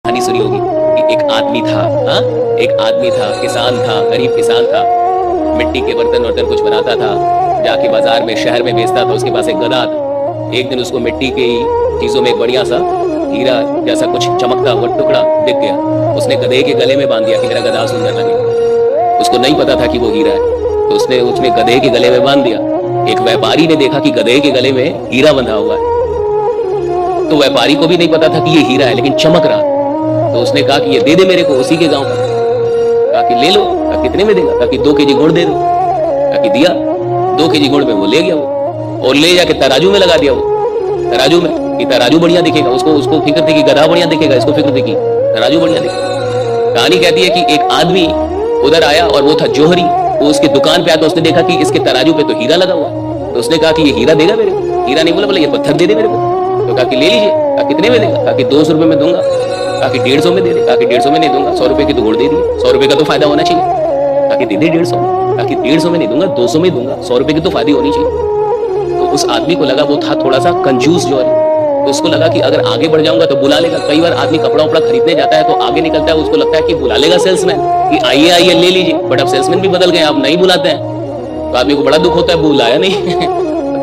कहानी सुनी होगी कि एक आदमी था। हाँ, एक आदमी था, किसान था, गरीब किसान था, मिट्टी के बर्तन वर्तन कुछ बनाता था, जाके बाजार में शहर में बेचता था। उसके पास एक गधा था। एक दिन उसको मिट्टी की चीजों में एक बढ़िया सा हीरा जैसा कुछ चमकता हुआ टुकड़ा दिख गया। उसने गधे के गले में बांध दिया कि मेरा गधा सुंदर लगे। उसको नहीं पता था कि वो हीरा है, तो उसने गधे के गले में बांध दिया। एक व्यापारी ने देखा कि गधे के गले में हीरा बंधा हुआ है, तो व्यापारी को भी नहीं पता था कि ये हीरा है, लेकिन चमक रहा। तो उसने कहा कि ये दे दे मेरे को, उसी के गांव का। कहा कि ले लो। कहा कितने में देगा? कहा कि 2 केजी गुड़ दे दो। कहा कि दिया। 2 केजी गुड़ में वो ले गया वो, और ले जाके तराजू में लगा दिया। वो तराजू में कि तराजू बढ़िया दिखेगा, उसको फिक्र थी कि गधा बढ़िया दिखेगा, इसको फिक्र थी कि तराजू बढ़िया दिखेगा। कहानी कहती है कि एक आदमी उधर आया और वो था जोहरी। वो उसकी दुकान पे आया तो उसने देखा कि इसके तराजू पे तो हीरा लगा हुआ। तो उसने कहा कि ये हीरा देगा मेरे को? हीरा नहीं बोला, बोला ये पत्थर दे दे मेरे को। तो कहा कि ले लीजिए। कहा कितने में देगा? कहा कि 200 रुपए में दूंगा। कहा कि 150 में दे दे। कहा कि 150 में नहीं दूंगा, 100 रुपए की तो गुड़ दे दी, 100 रुपए का तो फायदा होना चाहिए। कहा कि दे दे 150 में। कहा कि 150 में नहीं दूंगा, 200 में दूंगा, 100 रुपए की तो फायदा होनी चाहिए। तो उस आदमी को लगा, वो था थोड़ा सा कंजूस जो है, तो उसको लगा कि अगर आगे बढ़ जाऊंगा तो बुला लेगा। कई बार आदमी कपड़ा उपड़ा खरीदने जाता है तो आगे निकलता है, उसको लगता है कि बुला लेगा सेल्समैन कि आइए आइए ले लीजिए, बट अब सेल्समैन भी बदल गए, आप नहीं बुलाते हैं। तो आदमी को बड़ा दुख होता है, बुलाया नहीं।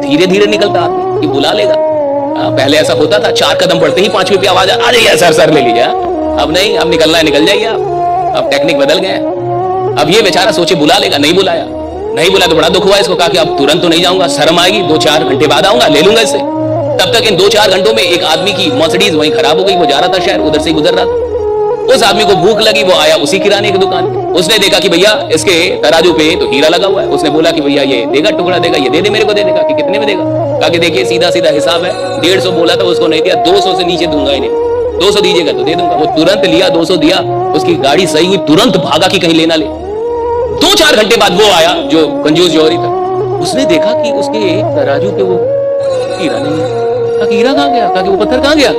धीरे धीरे निकलता आदमी कि बुला लेगा। पहले ऐसा होता था, 4 कदम बढ़ते ही 5वीं पे आवाज आ जाइए सर सर ले लीजिए। अब नहीं, अब निकलना है निकल जाइए आप, अब टेक्निक बदल गए। अब ये बेचारा सोचे बुला लेगा, नहीं बुलाया। नहीं बुलाया तो बड़ा दुख हुआ इसको। कहा कि अब तुरंत तो नहीं जाऊंगा, शर्म आएगी, 2-4 घंटे बाद आऊंगा, ले लूंगा इससे। तब तक इन 2-4 घंटों में एक आदमी की मर्सिडीज वहीं खराब हो गई। वो जा रहा था शहर, उधर से गुजर रहा था। उस आदमी को भूख लगी, वो आया उसी किराने की दुकान पे। उसने देखा कि भैया इसके तराजू पे तो हीरा लगा हुआ है। उसने बोला कि भैया ये देगा, टुकड़ा देगा, ये दे दे मेरे को, दे देगा। कि कितने में देगा? कहा कि देखिए सीधा सीधा हिसाब है, 150 बोला था, उसको नहीं दिया, 200 से नीचे दूंगा ही नहीं। 200 दीजिएगा तो दे दूंगा। वो तुरंत लिया, 200 दिया, उसकी गाड़ी सही हुई, तुरंत भागा कि कहीं लेना ले। 2-4 घंटे बाद वो आया जो कंजूस जौहरी था। उसने देखा कि उसके तराजू पे वो हीरा नहीं है। कहा कि हीरा कहाँ गया? कहा कि वो पत्थर कहाँ गया?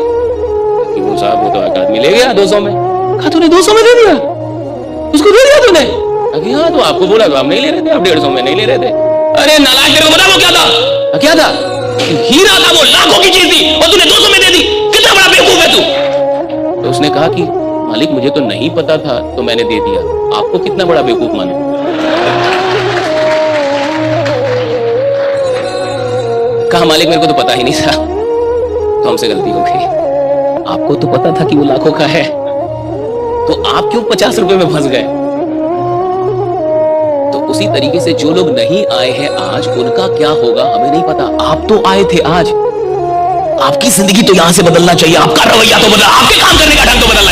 कि वो साहब वो तो एक आदमी ले गया 200 में। कहा तूने 200 में दे दिया? उसको दे दिया तूने? कहा कि हाँ, तो आपको बोला तो आप नहीं ले रहे थे, आप 150 में नहीं ले रहे थे। अरे नालायक, तेरे को पता वो क्या था? क्या था? हीरा था, वो लाखों की चीज थी, और तूने 200 में दे दी। कितना बड़ा बेवकूफ है तू। तो उसने कहा कि मालिक मुझे तो नहीं पता था तो मैंने दे दिया, आपको कितना बड़ा बेवकूफ माने? कहा मालिक मेरे को तो पता ही नहीं था, तो हमसे गलती हो गई। आपको तो पता था कि वो लाखों का है, तो आप क्यों 50 रुपए में फंस गए? तो उसी तरीके से जो लोग नहीं आए हैं आज, उनका क्या होगा हमें नहीं पता। आप तो आए थे आज, आपकी जिंदगी तो यहां से बदलना चाहिए, आपका रवैया तो बदला, आपके काम करने का ढंग तो बदलना।